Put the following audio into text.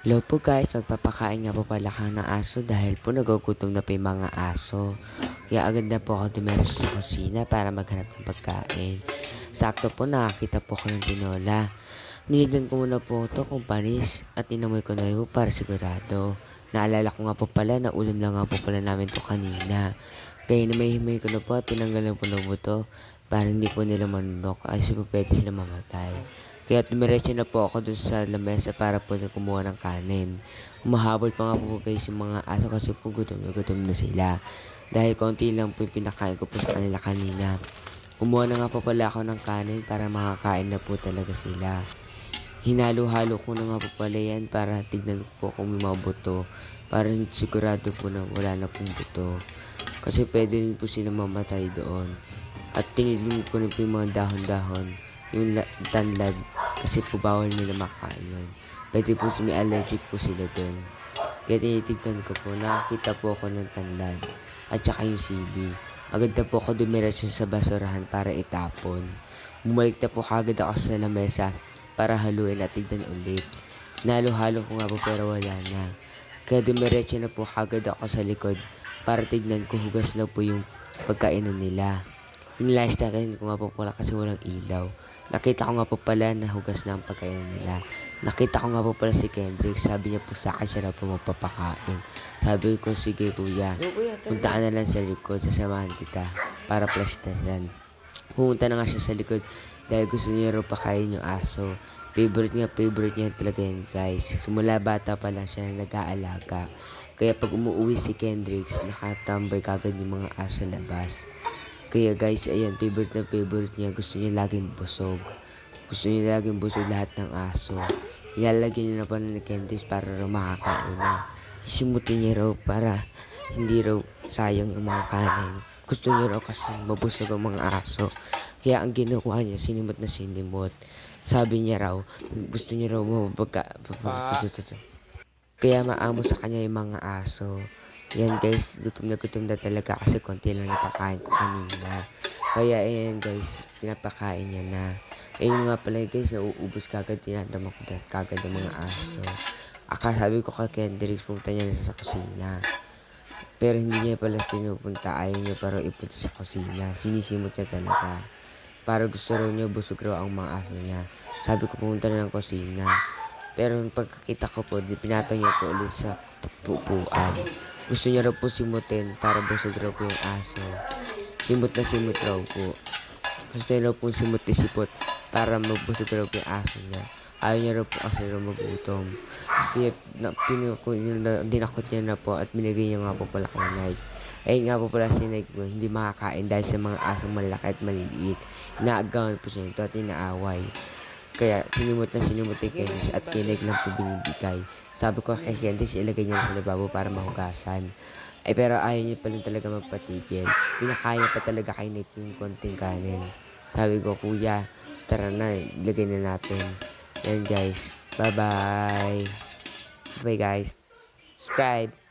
Hello po guys, magpapakain nga po pala ka ng aso dahil po nagugutom na po yung mga aso. Kaya agad na po ako dumiretso sa kusina para maghanap ng pagkain. Sakto po nakakita po ako ng tinola. Nilagyan ko muna po ito kung panis at inamoy ko na rin po para sigurado. Naalala ko nga po pala na ulam lang nga po pala namin to kanina. Kaya namay-himay ko na po at tinanggalan po ng buto para hindi po nila manunok ay po pwede sila mamatay. Kaya dumiretso na po ako dun sa lamesa para po na kumuha ng kanin. Humahabol pa nga po guys yung mga aso kasi po gutom na sila. Dahil konti lang po yung pinakain ko po sa kanila kanina. Kumuha na nga po pala ako ng kanin para makakain na po talaga sila. Hinalo-halo ko na nga po pala yan para tignan po kung may mga buto. Para sigurado po na wala na pong buto. Kasi pwede rin po sila mamatay doon. At tinignan ko na po yung mga dahon-dahon. Yung tanlad. Kasi po bawal nila makain yun. Pwede po may allergic po sila doon. Kaya tinitignan ko po. Nakakita po ako ng tanlad. At saka yung sili. Agad na po ako dumiretso sa basurahan para itapon. Bumalik na po kagad ako sa lamesa para haluin at tignan ulit. Nalo-halo ko nga po pero wala na. Kaya dumiretso na po kagad ako sa likod para tignan ko hugas na po yung pagkainan nila. Pinilize natin ko nga po pala kasi walang ilaw. Nakita ko nga po pala na hugas na ang pagkainan nila. Nakita ko nga po pala si Kendrick. Sabi niya po sa akin siya na po magpapakain. Sabi ko, sige kuya, punta ka na lang sa likod, sasamahan kita para flash testan. Pumunta na nga siya sa likod dahil gusto niya raw pakain yung aso. Favorite niya talaga yan guys. Simula bata pa lang siya na nag-aalaga. Kaya pag umuwi si Kendricks, nakatambay kagad yung mga aso sa labas. Kaya guys, ayan, favorite niya. Gusto niya laging busog. Gusto niya laging busog lahat ng aso. Ilalagyan niya na pa ni Kendricks para raw makakain na. Sisimutin niya raw para hindi raw sayang yung mga kanin. Gusto niya raw kasi mabusog ang mga aso. Kaya ang ginawa niya, sinimot na sinimot. Sabi niya raw, gusto niya raw kaya maamo sa kanya yung mga aso. Yan guys, gutom na talaga kasi konti lang napakain ko kanina. Kaya ayan guys, pinapakain niya na. Ayun nga pala guys, nauubos kagad, tinatama ko kagad ng mga aso. Sabi ko kay Kendricks, pumunta niya na sa kusina. Pero hindi niya pala pinupunta, ayaw niya parang ipunta sa kusina. Sinisimot niya talaga. Para gusto raw niya, busog raw ang mga aso niya. Sabi ko pumunta na ng kusina. Pero pagkakita ko po, pinatong niya po ulit sa pupuan. Gusto niya raw po simutin para busog raw po yung aso. Simot na simot raw po. Gusto niya raw po simot na sipot para mabusog raw po yung aso niya. Ayaw niya raw po kasi raw magutom. Kaya dinakot niya na po at binigay niya nga po pala kay Nike. Ayun nga po pala si Nike po, hindi makakain dahil sa mga asong malaki at maliliit. Inaagawan po siya ito at inaaway. Kaya sinimot ni Kendrick at kinig lang po binibigay. Sabi ko kay Kendrick, ilagay niya sa lababo para mahugasan. Ay pero ayaw niya pa rin talaga magpatigil. Pinakaya pa talaga kay Nick yung konting kanin. Sabi ko, kuya, tara na, ilagay na natin. Yan guys, bye bye. Bye guys. Subscribe.